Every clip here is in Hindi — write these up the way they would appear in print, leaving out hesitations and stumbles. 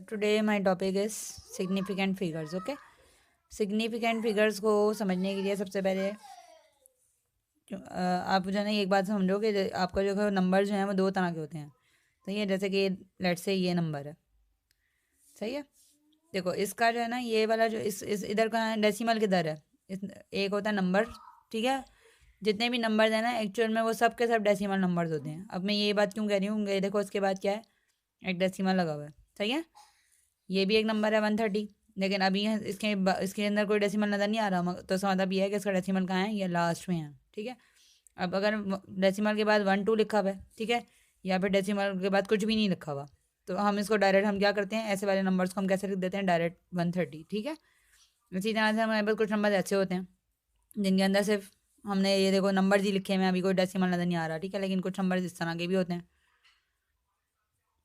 Today my topic is significant figures. Okay, significant figures को समझने के लिए सबसे पहले आप जो है ना एक बात समझो कि आपका जो है नंबर जो है वो दो तरह के होते हैं. सही है, जैसे कि लेट से ये नंबर है. सही है, देखो इसका जो है ना ये वाला जो इस इधर का डेसिमल किधर है. एक होता है नंबर. ठीक है, जितने भी नंबर्स हैं ना एक्चुअल में वो सब के सब डेसिमल नंबर्स होते हैं. अब मैं ये बात क्यों कह रही हूँ, देखो इसके बाद क्या है, एक डेसिमल लगा हुआ है. सही है, ये भी एक नंबर है 130, लेकिन अभी इसके अंदर कोई डेसिमल नज़र नहीं आ रहा, तो इसका मतलब ये है कि इसका डेसिमल कहाँ है, ये लास्ट में है. ठीक है, अब अगर डेसिमल के बाद 1 2 लिखा हुआ है, ठीक है, या फिर डेसिमल के बाद कुछ भी नहीं लिखा हुआ, तो हम इसको डायरेक्ट हम क्या करते हैं, ऐसे वाले नंबर्स को हम कैसे लिख देते हैं, डायरेक्ट 130. ठीक है, इसी तरह से हमारे पास कुछ नंबर ऐसे होते हैं जिनके अंदर सिर्फ हमने ये देखो नंबर ही लिखे हैं, अभी कोई डेसिमल नज़र नहीं आ रहा. ठीक है, लेकिन कुछ नंबर इस तरह के भी होते हैं.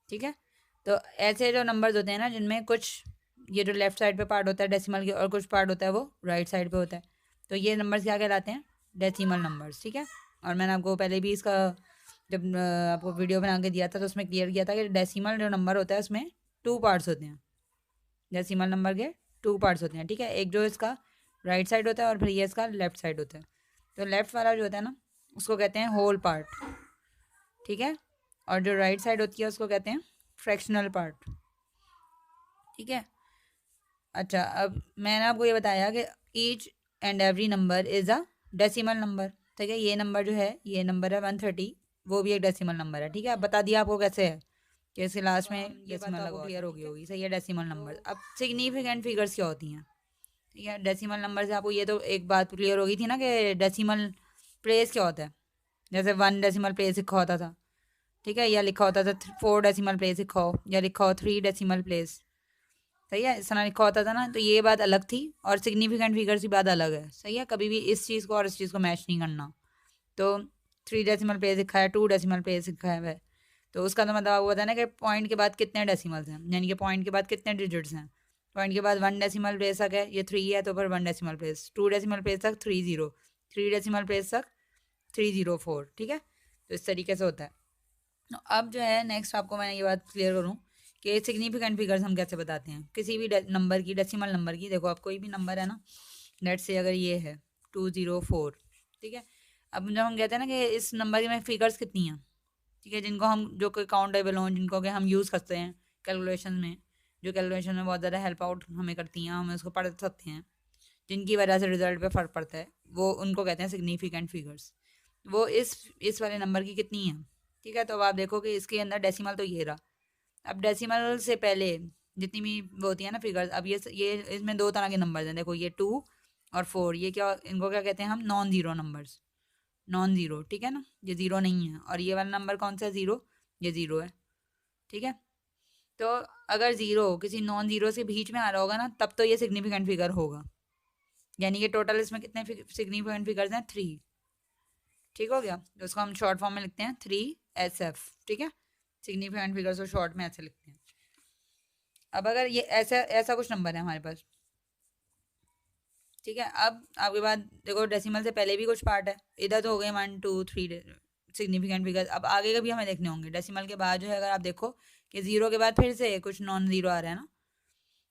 ठीक है, तो ऐसे जो नंबर्स होते हैं ना जिनमें कुछ ये जो लेफ्ट साइड पे पार्ट होता है डेसिमल के और कुछ पार्ट होता है वो राइट साइड पे होता है, तो ये नंबर्स क्या कहलाते हैं, डेसिमल नंबर्स. ठीक है, और मैंने आपको पहले भी इसका जब आपको वीडियो बना के दिया था तो उसमें क्लियर किया था कि डेसिमल जो नंबर होता है उसमें 2 पार्ट्स होते हैं. डेसिमल नंबर के 2 पार्ट्स होते हैं. ठीक है, एक जो इसका राइट साइड होता है और फिर ये इसका लेफ्ट साइड होता है. तो लेफ्ट वाला जो होता है ना उसको कहते हैं होल पार्ट. ठीक है, और जो राइट साइड होती है उसको कहते हैं फ्रैक्शनल पार्ट. ठीक है, अच्छा, अब मैंने आपको ये बताया कि each and every number is a decimal number. ठीक है, ये नंबर जो है ये नंबर है 130, वो भी एक डेसिमल नंबर है. ठीक है, अब बता दिया आपको कैसे है कि इसके लास्ट में ये बात आपको क्लियर हो गई होगी. सही है, डेसिमल नंबर. अब सिग्निफिकेंट फिगर्स क्या होती हैं. ठीक है, डेसिमल नंबर से आपको ये तो एक बात क्लियर होगी थी ना कि डेसिमल प्लेस क्या होता है. जैसे 1 डेसिमल प्लेस लिखा होता था. ठीक है, या लिखा होता था 4 डेसिमल प्लेस लिखा हो, या लिखा हो 3 डेसिमल प्लेस. सही है, इस तरह लिखा होता था ना, तो ये बात अलग थी और सिग्निफिकेंट फिगर्स की बात अलग है. सही है, कभी भी इस चीज़ को और इस चीज़ को मैच नहीं करना. तो 3 डेसिमल प्लेस लिखा है, 2 डेसिमल प्लेस लिखा है वह, तो उसका तो मतलब आपको पता है ना कि पॉइंट के बाद कितने डेसिमल्स हैं, यानी कि पॉइंट के बाद कितने डिजिट्स हैं. पॉइंट के बाद 1 डेसिमल प्लेस तक है, ये 3 है तो फिर 1 डेसिमल प्लेस. 2 डेसिमल प्लेस तक 30. 3 डेसिमल प्लेस तक 304. ठीक है, तो इस तरीके से होता है. अब जो है नेक्स्ट आपको मैं ये बात क्लियर करूँ कि सिग्निफिकेंट फिगर्स हम कैसे बताते हैं किसी भी नंबर की, डेसिमल नंबर की. देखो आप कोई भी नंबर है ना, लेट से अगर ये है 204. ठीक है, अब जब हम कहते हैं ना कि इस नंबर में फिगर्स कितनी हैं, ठीक है, जिनको हम जो कोई काउंटेबल हों, जिनको कि हम यूज़ करते हैं कैलकुलेशन में, जो कैलकुलेशन में बहुत ज़्यादा हेल्प आउट हमें करती हैं, हम उसको पढ़ सकते हैं, जिनकी वजह से रिजल्ट पे फ़र्क पड़ता है, वो उनको कहते हैं सिग्निफिकेंट फिगर्स. वो इस वाले नंबर की कितनी है. ठीक है, तो अब आप देखो कि इसके अंदर डेसिमल तो ये रहा. अब डेसिमल से पहले जितनी भी वो होती है ना फिगर्स, अब ये इसमें दो तरह के नंबर्स हैं. देखो ये 2 और 4, ये क्या, इनको क्या कहते हैं हम, non zero numbers. Non zero, ठीक है ना, ये ज़ीरो नहीं है. और ये वाला नंबर कौन सा है, ज़ीरो, ये ज़ीरो है. ठीक है, तो अगर ज़ीरो किसी नॉन ज़ीरो से बीच में आ रहा होगा ना तब तो ये सिग्निफिकेंट फिगर होगा. यानी कि टोटल इसमें कितने सिग्निफिकेंट फिगर्स हैं, 3. ठीक हो गया, तो उसको हम शॉर्ट फॉर्म में लिखते हैं 3SF. ठीक है, सिग्निफिकेंट फिगर्स को शॉर्ट में ऐसे लिखते हैं. अब अगर ये ऐसा ऐसा कुछ नंबर है हमारे पास, ठीक है, अब आपके पास देखो डेसिमल से पहले भी कुछ पार्ट है, इधर तो हो गए 1 2 3 सिग्निफिकेंट फिगर्स. अब आगे का भी हमें देखने होंगे. डेसिमल के बाद जो है अगर आप देखो कि ज़ीरो के बाद फिर से कुछ नॉन ज़ीरो आ रहा है ना,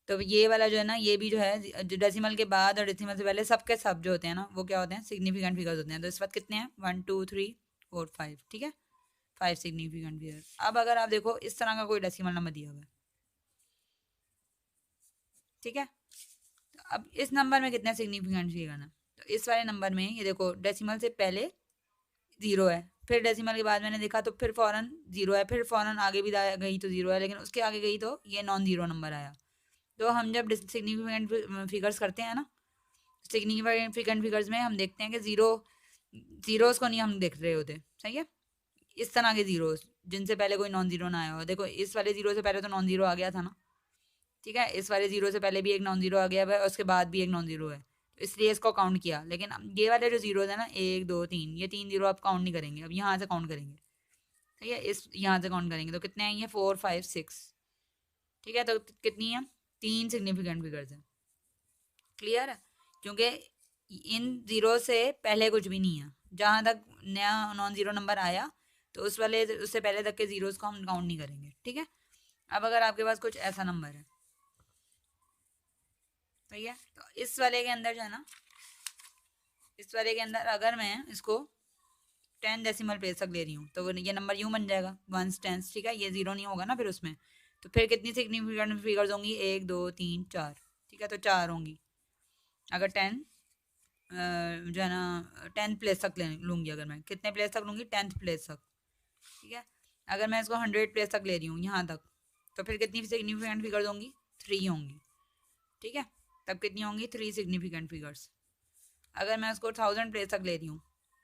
तो ये वाला जो है ना ये भी जो है जो डेसिमल के बाद और डेसिमल से पहले सबके सब जो होते हैं ना वो क्या होते हैं, सिग्निफिकेंट फिगर्स होते हैं. तो इस वक्त कितने हैं, 1 2 3 4 5. ठीक है, 5 सिग्निफिकेंट फिगर. अब अगर आप देखो इस तरह का कोई डेसिमल नंबर दिया हुआ है, ठीक है, तो अब इस नंबर में कितने सिग्निफिकेंट फिगर है, तो इस वाले नंबर में ये देखो डेसिमल से पहले ज़ीरो है, फिर डेसिमल के बाद मैंने देखा तो फिर फ़ौरन ज़ीरो है, फिर फ़ौरन आगे भी गई तो ज़ीरो है, लेकिन उसके आगे गई तो ये नॉन ज़ीरो नंबर आया. तो हम जब सिग्निफिकेंट फिगर्स करते हैं ना, सिग्निफिकेंट फिगर्स में हम देखते हैं कि ज़ीरोज़ को नहीं हम देख रहे होते. सही है, इस तरह के ज़ीरोज़ जिनसे पहले कोई नॉन ज़ीरो ना आया हो. देखो इस वाले ज़ीरो से पहले तो नॉन ज़ीरो आ गया था ना, ठीक है, इस वाले ज़ीरो से पहले भी एक नॉन ज़ीरो आ गया है और उसके बाद भी एक नॉन ज़ीरो है, तो इसलिए इसको काउंट किया. लेकिन ये वाले जो ज़ीरोज़ है ना, 1 2 3, ये 3 ज़ीरो आप काउंट नहीं करेंगे, अब यहाँ से काउंट करेंगे. ठीक है, इस यहाँ से काउंट करेंगे तो कितने हैं, ये 4 5 6. ठीक है, तो कितनी है, 3 सिग्निफिकेंट फिगर्स हैं. क्लियर है, क्योंकि इन ज़ीरो से पहले कुछ भी नहीं है. जहाँ तक नया नॉन ज़ीरो नंबर आया तो उस वाले उससे पहले तक के ज़ीरोज़ को हम काउंट नहीं करेंगे. ठीक है, अब अगर आपके पास कुछ ऐसा नंबर है, सही है, तो इस वाले के अंदर जो है ना, इस वाले के अंदर अगर मैं इसको 10 डेसिमल प्लेस तक ले रही हूँ तो ये नंबर यूँ बन जाएगा 1s 10s, ठीक है, ये जीरो नहीं होगा ना फिर उसमें। तो फिर कितनी सिग्निफिकेंट फिगर्स होंगी, 1 2 3 4, ठीक है, तो 4 होंगी। अगर 10 जो है ना 10th प्लेस तक लूँगी, अगर मैं कितने प्लेस तक लूँगी, 10th प्लेस तक, ठीक है। अगर मैं इसको 100 प्लेस तक ले रही हूँ यहाँ तक, तो फिर कितनी सिग्निफिकेंट फिगर्स होंगी, 3 होंगी, ठीक है। तब कितनी होंगी, 3 सिग्निफिकेंट फिगर्स। अगर मैं उसको 1000 प्लेस तक ले रही हूँ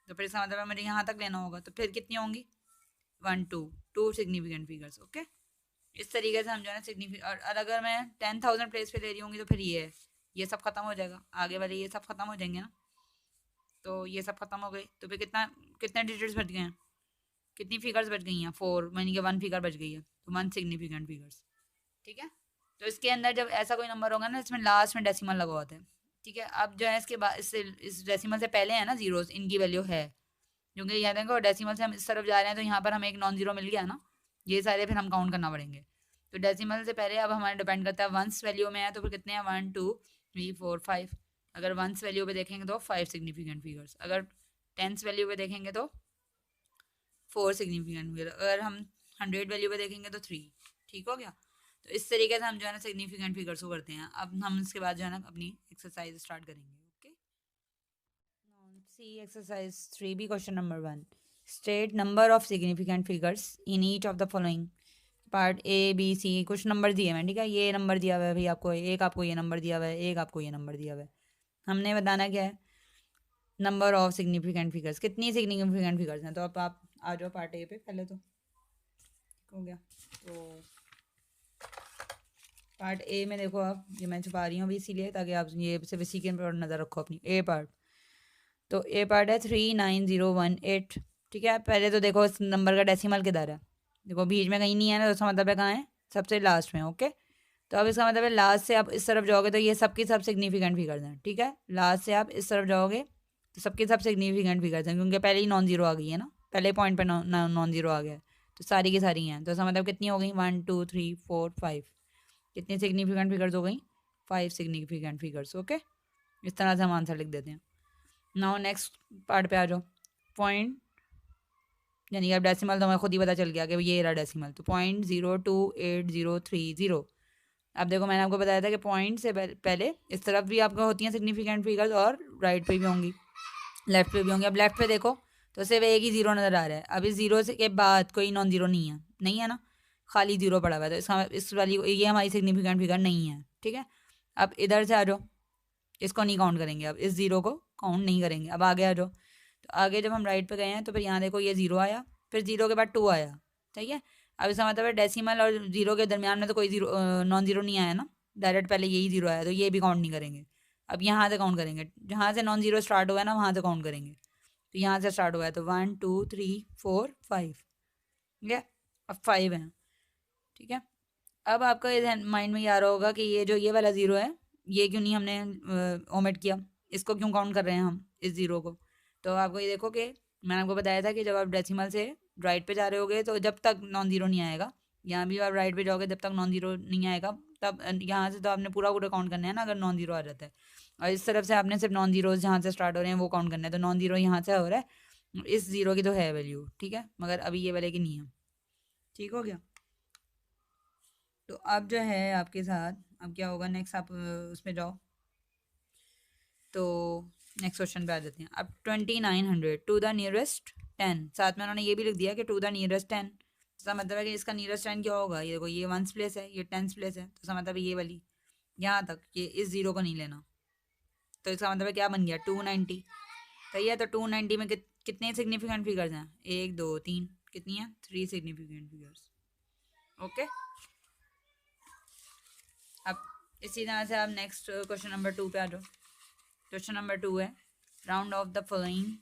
तो फिर इसका मतलब है मुझे यहाँ तक लेना होगा, तो फिर कितनी होंगी, 1 2 2 सिग्निफिकेंट फिगर्स, ओके। इस तरीके से हम जो है ना सिग्निफिकेंट, और अगर मैं 10,000 प्लेस पे ले रही होंगी तो फिर ये सब खत्म हो जाएगा, आगे वाले ये सब खत्म हो जाएंगे ना, तो ये सब खत्म हो गए, तो फिर कितने डिजिट्स बच गए हैं, कितनी फिगर्स बच गई हैं, 4, यानी कि 1 फिगर बच गई है, तो 1 सिग्निफिकेंट फिगर्स, ठीक है। तो इसके अंदर जब ऐसा कोई नंबर होगा ना इसमें लास्ट में डेसिमल लगा होता है, ठीक है। अब जो है इसके बाद इस डेसिमल से पहले है ना जीरोस, इनकी वैल्यू है, क्योंकि यहाँ देखो डेसिमल से हम इस तरफ जा रहे हैं तो यहाँ पर हमें एक नॉन जीरो मिल गया ना, ये सारे फिर हम काउंट करना पड़ेंगे। तो डेसिमल से पहले अब हमारे डिपेंड करता है वंस वैल्यू में है तो फिर कितने हैं, 1 2 3 4 5। अगर वंस वैल्यू पे देखेंगे तो 5 सिग्निफिकेंट फिगर्स, अगर टेंस वैल्यू पे देखेंगे तो 4 सिग्निफिकेंट फिगर, अगर हम 100 वैल्यू पे देखेंगे तो 3, ठीक हो गया। तो इस तरीके से हम जो है ना सिग्निफिकेंट फिगर्स को करते हैं। अब हम इसके बाद जो है ना अपनी एक्सरसाइज स्टार्ट करेंगे, okay. See exercise 3B question number 1, state number of significant figures in each of the following. Part A B C कुछ नंबर दिए हैं, ठीक है, ये नंबर दिया हुआ है भाई आपको, एक आपको ये नंबर दिया हुआ है, एक आपको ये नंबर दिया हुआ है। हमने बताना क्या है, नंबर ऑफ सिग्निफिकेंट फिगर्स, कितनी सिग्निफिकेंट फिगर्स हैं। तो अब आप आ जाओ पार्ट A पे पहले, तो हो गया। तो पार्ट A में देखो आप, ये मैं छुपा रही हूँ अभी इसीलिए ताकि आप ये सिर्फ इसी के ऊपर नज़र रखो अपनी। A पार्ट, तो A पार्ट है 39018, ठीक है। पहले तो देखो इस नंबर का डेसिमल किधर है, देखो बीच में कहीं नहीं है ना, तो इसका मतलब है कहाँ है, सबसे लास्ट में, ओके। तो अब इसका मतलब है लास्ट से आप इस तरफ जाओगे तो ये सबकी सब सिग्निफिकेंट फिगर्स हैं, ठीक है। लास्ट से आप इस तरफ जाओगे तो सबके सब सिग्निफिकेंट फिगर्स हैं, क्योंकि पहले ही नॉन जीरो आ गई है ना, पहले पॉइंट पर नॉन जीरो आ गया है, तो सारी की सारी हैं। तो इसका मतलब कितनी हो गई, 1 2 3 4 5, कितनी सिग्निफिकेंट फिगर्स हो गई, 5 सिग्निफिकेंट फिगर्स, ओके। इस तरह से हम आंसर लिख देते हैं। नाउ नेक्स्ट पार्ट पे आ जाओ, पॉइंट, यानी कि अब डेसिमल तो हमें खुद ही पता चल गया कि ये रहा डेसिमल, तो 0.02803 अब देखो मैंने आपको बताया था कि पॉइंट से पहले इस तरफ भी आपको होती हैं सिग्निफिकेंट फिगर्स और राइट पे भी होंगी, लेफ्ट पे भी होंगी। अब लेफ्ट पे देखो तो सिर्फ एक ही जीरो नज़र आ रहा है, अब इस जीरो से के बाद कोई नॉन जीरो नहीं है ना, खाली जीरो पड़ा हुआ है, तो इसका इस वाली ये हमारी सिग्निफिकेंट फिगर नहीं है, ठीक है। अब इधर से आ जाओ, इसको नहीं काउंट करेंगे, अब इस ज़ीरो को काउंट नहीं करेंगे। अब आगे आ जाओ, तो आगे जब हम राइट पे गए हैं तो फिर यहाँ देखो ये ज़ीरो आया, फिर ज़ीरो के बाद 2 आया, ठीक है। अब इसका मतलब है डेसिमल और ज़ीरो के दरमियान में तो कोई ज़ीरो नॉन ज़ीरो नहीं आया ना, डायरेक्ट पहले यही ज़ीरो आया, तो ये भी काउंट नहीं करेंगे। अब यहाँ से काउंट करेंगे, जहाँ से नॉन ज़ीरो स्टार्ट हुआ है ना वहाँ से काउंट करेंगे, तो यहाँ से स्टार्ट हुआ है, तो 1 2 3 4 5, ठीक है। अब 5 है, ठीक है। अब आपका ये माइंड में ये आ रहा होगा कि ये जो ये वाला ज़ीरो है ये क्यों नहीं हमने ओमिट किया, इसको क्यों काउंट कर रहे हैं हम इस ज़ीरो को। तो आपको ये देखो कि मैंने आपको बताया था कि जब आप डेसिमल से राइट पे जा रहे होगे तो जब तक नॉन ज़ीरो नहीं आएगा, यहाँ भी आप राइट पे जाओगे जब तक नॉन ज़ीरो नहीं आएगा, तब यहाँ से तो आपने पूरा पूरा काउंट करना है ना, अगर नॉन ज़ीरो आ जाता है। और इस तरफ से आपने सिर्फ नॉन ज़ीरोज़ जहाँ से स्टार्ट हो रहे हैं वो काउंट करना है, तो नॉन ज़ीरो यहाँ से हो रहा है, इस ज़ीरो की तो है वैल्यू, ठीक है, मगर अभी ये वाले की नहीं है, ठीक हो गया। तो अब जो है आपके साथ अब क्या होगा, नेक्स्ट आप उसमें जाओ, तो नेक्स्ट क्वेश्चन पे आ जाते हैं। अब 2900 टू द नियरेस्ट 10, साथ में उन्होंने ये भी लिख दिया कि टू द नियरेस्ट 10, इसका मतलब है कि इसका नियरेस्ट 10 क्या होगा, ये देखो ये 1s प्लेस है, ये 10s प्लेस है, तो इसका मतलब है ये वाली यहाँ तक, ये इस ज़ीरो को नहीं लेना, तो इसका मतलब है क्या बन गया, 290, सही है। तो 290 में कितने सिग्निफिकेंट फिगर्स हैं, 1 2 3, कितनी है, 3 सिग्निफिकेंट फिगर्स, ओके। अब इसी तरह से आप नेक्स्ट क्वेश्चन नंबर 2 पे आ जाओ। क्वेश्चन नंबर 2 है, round off the following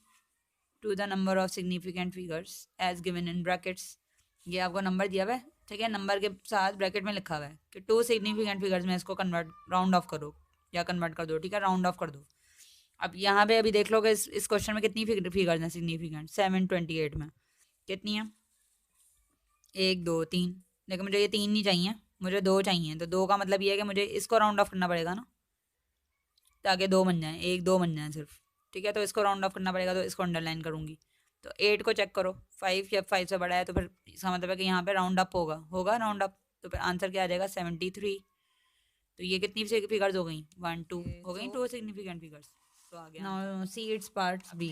to the number of significant figures as given in brackets. ये आपको नंबर दिया हुआ है, ठीक है, नंबर के साथ ब्रैकेट में लिखा हुआ है कि 2 सिग्निफिकेंट फिगर्स में इसको कन्वर्ट राउंड ऑफ करो या कन्वर्ट कर दो, ठीक है, राउंड ऑफ कर दो। अब यहाँ पे अभी देख लो कि इस क्वेश्चन में कितनी फिगर्स हैं सिग्निफिकेंट, 728 में कितनी है, 1 2 3, लेकिन मुझे ये 3 नहीं चाहिए, मुझे 2 चाहिए। तो 2 का मतलब ये है कि मुझे इसको राउंड ऑफ करना पड़ेगा ना, ताकि 2 बन जाए, 1 2 बन जाए सिर्फ। ठीक है, तो इसको राउंड ऑफ करना पड़ेगा, तो इसको अंडरलाइन करूँगी। तो 8 को चेक करो, 5 जब 5 से बड़ा है तो फिर इसका मतलब है कि यहाँ पे राउंड अप होगा राउंड अप। तो फिर आंसर क्या आ जाएगा 73। तो ये कितनी फिगर्स हो गई, 1 2 हो गई, 2 सिग्निफिकेंट फिगर्स। तो आ गया। Now see it's parts B.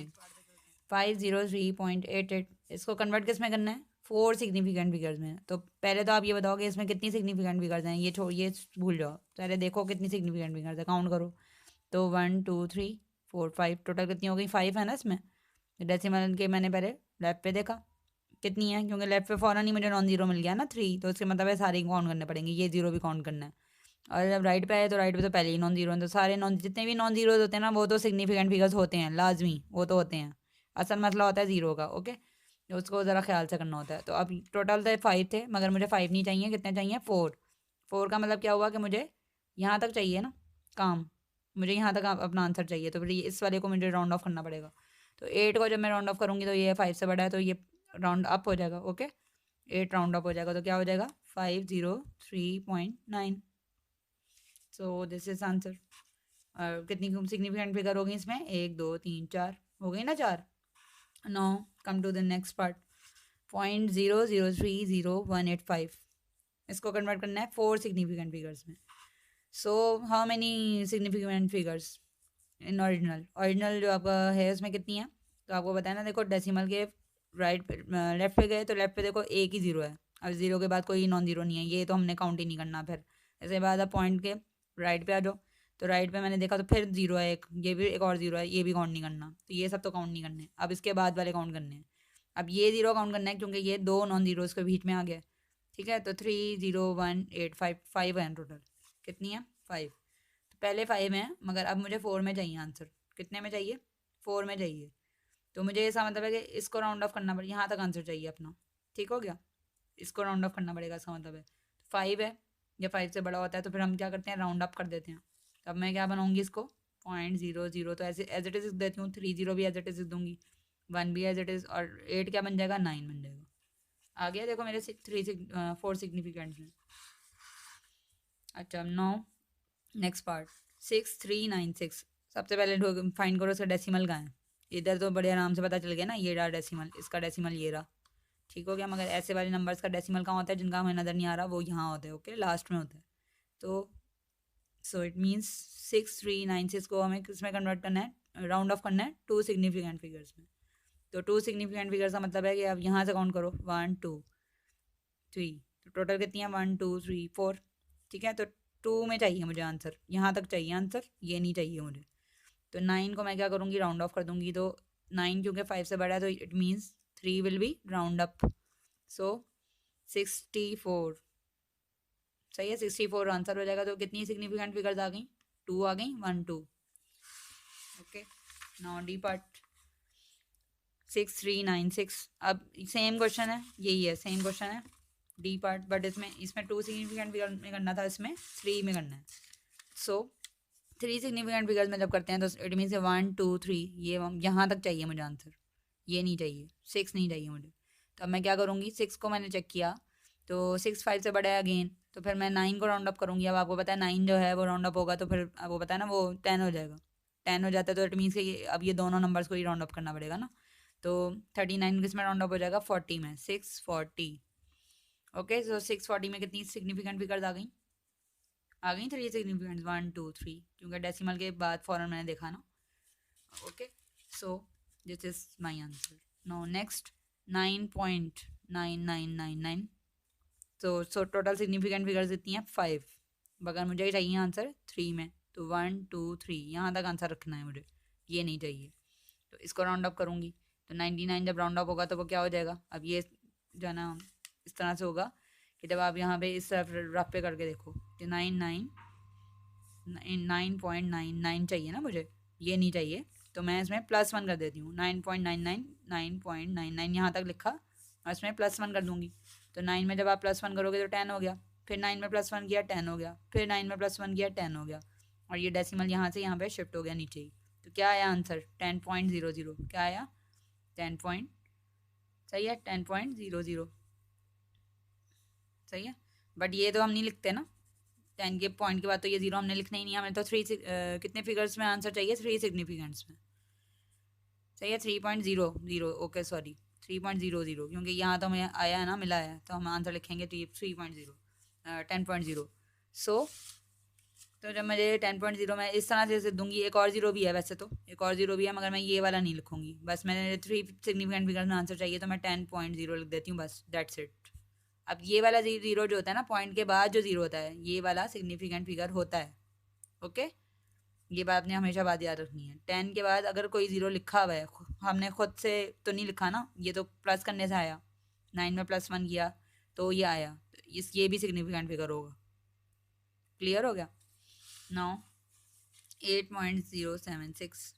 503.88 इसको कन्वर्ट किस में करना है, 4 सिग्निफिकेंट फिगर्स में। तो पहले तो आप ये बताओ कि इसमें कितनी सिग्निफिकेंट फिगर्स हैं, ये भूल जाओ, पहले देखो कितनी सिग्निफिकेंट फिगर्स है, काउंट करो। तो 1 2 3 4 5 टोटल कितनी हो गई, 5 है ना इसमें। डेसिमल के मैंने पहले लेफ्ट पे देखा कितनी है, क्योंकि लेफ्ट पे फ़ौरन ही मुझे नॉन जीरो मिल गया ना 3, तो उसके मतलब है सारे काउंट करने पड़ेंगे, ये जीरो भी काउंट करना है। और जब राइट पे आए तो राइट पे तो पहले ही नॉन जीरो है, तो सारे नॉन जितने भी नॉन जीरोज होते हैं ना वो तो सिग्निफिकेंट फिगर्स होते हैं लाजमी, वो तो होते हैं। असल मसला होता है ज़ीरो का। ओके, तो उसको ज़रा ख्याल से करना होता है। तो अब टोटल थे 5 थे, मगर मुझे 5 नहीं चाहिए, कितने चाहिए 4। 4 का मतलब क्या हुआ कि मुझे यहाँ तक चाहिए ना काम, मुझे यहाँ तक अपना आंसर चाहिए, तो फिर इस वाले को मुझे राउंड ऑफ करना पड़ेगा। तो 8 को जब मैं राउंड ऑफ करूँगी तो ये 5 से बड़ा है, तो ये राउंड अप हो जाएगा। ओके, 8 राउंड अप हो जाएगा, तो क्या हो जाएगा 503.9। सो दिस इज आंसर। कितनी सिग्निफिकेंट फिगर होगी इसमें, 1 2 3 4 हो गई ना, 4। No, come to the next part. 0.003085 इसको कन्वर्ट करना है 4 सिग्निफिकेंट फिगर्स में। So how many significant figures in original जो आपका है उसमें कितनी है, तो आपको बताया ना, देखो डेसिमल के राइट लेफ्ट पे गए तो लेफ्ट पे देखो एक ही जीरो है। अब जीरो के बाद कोई नॉन जीरो नहीं है, ये तो हमने काउंट ही नहीं करना। फिर इसके बाद आप पॉइंट के राइट पे आ जाओ, तो राइट पे मैंने देखा तो फिर जीरो है एक, ये भी एक और जीरो है, ये भी काउंट नहीं करना। तो ये सब तो काउंट नहीं करने, अब इसके बाद वाले काउंट करने हैं। अब ये जीरो काउंट करना है क्योंकि ये 2 नॉन जीरोज़ के बीच में आ गया। ठीक है, तो 3 0 1 8 5 5 है टोटल। कितनी है 5। तो पहले 5 है, मगर अब मुझे 4 में चाहिए आंसर। कितने में चाहिए, 4 में चाहिए। तो मुझे ऐसा मतलब है कि इसको राउंड ऑफ करना पड़ेगा, यहाँ तक आंसर चाहिए अपना। ठीक हो गया, इसको राउंड ऑफ करना पड़ेगा, इसका मतलब है 5 है, या 5 से बड़ा होता है तो फिर हम क्या करते हैं, राउंड अप कर देते हैं। तब मैं क्या बनाऊंगी इसको 0.00, तो ऐसे एज इट इज़ देती हूँ, 3 0 भी एज इट इज़ दूंगी, 1 भी एज इट इज़, और 8 क्या बन जाएगा, 9 बन जाएगा। आ गया, देखो मेरे 4 सिग्निफिकेंट्स हैं। अच्छा, नो नेक्स्ट पार्ट। 6396 सबसे पहले फाइंड करो इसका डेसिमल कहाँ है। इधर तो बड़े आराम से पता चल गया ना, ये रहा डेसिमल, इसका डेसिमल ये रहा। ठीक हो गया, मगर ऐसे वाले नंबर्स का डेसिमल कहाँ होता है जिनका हमें नज़र नहीं आ रहा, वो यहाँ होता है। ओके, लास्ट में होता है। तो सो इट मीन्स 6396 को हमें किस में कन्वर्ट करना है, राउंड ऑफ करना है 2 सिग्निफिकेंट फिगर्स में। तो 2 सिग्निफिकेंट फिगर्स का मतलब है कि आप यहाँ से काउंट करो 1 2 3, तो टोटल कितनी है 1 2 3 4। ठीक है, तो 2 में चाहिए मुझे आंसर, यहाँ तक चाहिए आंसर, ये नहीं चाहिए मुझे। तो 9 को मैं क्या करूँगी, राउंड ऑफ कर दूँगी। तो 9 क्योंकि 5 से बड़ा है तो it means 3 will be round up. So 64 सही है, 64 आंसर हो जाएगा। तो कितनी सिग्निफिकेंट फिगर्स आ गई, 2 आ गई, 1 2। Okay, now D part 6396। अब सेम क्वेश्चन है, यही है सेम क्वेश्चन है डी पार्ट, बट इसमें इसमें 2 सिग्निफिकेंट फिगर में करना था, इसमें 3 में करना है। सो 3 सिग्निफिकेंट फिगर्स में जब करते हैं तो इट मीन्स 1 2 3, ये यहाँ तक चाहिए मुझे आंसर, ये नहीं चाहिए, 6 नहीं चाहिए मुझे। तो अब मैं क्या करूँगी, 6 को मैंने चेक किया तो 6 5 से बड़ा है अगेन, तो फिर मैं 9 को राउंड अप करूँगी। अब आपको पता है 9 जो है वो राउंड अप होगा, तो फिर आपको पता है ना वो 10 हो जाएगा। 10 हो जाता है तो इट मीन्स कि अब ये दोनों नंबर्स को ही राउंड अप करना पड़ेगा ना। तो 39 किस में राउंड अप हो जाएगा, 40 में, 640। ओके, सो 640 में कितनी सिग्निफिकेंट फिगर्स आ गई 3 सिग्निफिकेंट 1 2 3, क्योंकि डेसिमल के बाद फॉरन मैंने देखा ना। Okay, so this is my answer. No next 9.9999। सो टोटल सिग्निफिकेंट फिगर्स कितनी है 5, मगर मुझे चाहिए आंसर 3 में। तो 1 2 3 यहाँ तक आंसर रखना है मुझे, ये नहीं चाहिए। तो इसको राउंड अप करूँगी तो 99 जब राउंड अप होगा तो वो क्या हो जाएगा, अब ये जो है ना इस तरह से होगा कि जब आप यहाँ पे इस तरफ रफ पे करके देखो कि 9.99 चाहिए ना मुझे, ये नहीं चाहिए। तो मैं इसमें +1 कर देती हूँ, 9.99 9.99 यहाँ तक लिखा और इसमें +1 कर दूँगी। तो 9 में जब आप +1 करोगे तो 10 हो गया, फिर 9 में +1 किया 10 हो गया, फिर 9 में +1 किया 10 हो गया, और ये डेसिमल यहाँ से यहाँ पे शिफ्ट हो गया नीचे ही। तो क्या आया आंसर 10.00, क्या आया 10 पॉइंट, सही है 10.00, सही है, बट ये तो हम नहीं लिखते ना, 10 के पॉइंट के बाद तो ये 0 हमने लिखना ही नहीं, हमें तो कितने फिगर्स में आंसर चाहिए, 3 सिग्निफिकेंट्स में। सही है, 3.00, ओके सॉरी 3.00, क्योंकि यहाँ तो हमें आया है ना, मिला है, तो हम आंसर लिखेंगे 3.0, 10.0। सो तो जब मुझे 10.0 मैं इस तरह से दूंगी, एक और जीरो भी है वैसे, तो एक और जीरो भी है, मगर मैं ये वाला नहीं लिखूंगी, बस मैंने 3 सिग्निफिकेंट फिगर्स में आंसर चाहिए तो मैं 10.0 लिख देती हूँ, बस दैट्स इट। अब ये वाला जीरो जो होता है ना, पॉइंट के बाद जो जीरो होता है, ये वाला सिग्निफिकेंट फिगर होता है। ओके, ये बात आपने हमेशा बात याद रखनी है। 10 के बाद अगर कोई जीरो लिखा हुआ है, हमने खुद से तो नहीं लिखा ना, ये तो प्लस करने से आया, 9 में +1 किया तो ये आया, ये भी सिग्निफिकेंट फिगर होगा। क्लियर हो गया? नाउ 8.076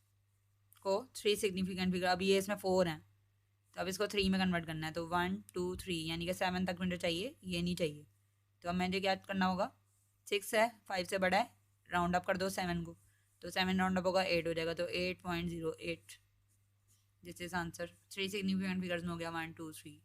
को 3 सिग्निफिकेंट फिगर, अब ये इसमें 4 हैं, तो अब इसको 3 में कन्वर्ट करना है, तो 1 2 3 यानी कि 7 तक मुझे चाहिए, ये नहीं चाहिए, तो अब मुझे क्या करना होगा, 6 है, 5 से बड़ा है, राउंड अप कर दो 7 को, तो 7 राउंड अप होगा 8 हो जाएगा, तो 8.08 this is answer. 3 significant figures में हो गया 1 2 3।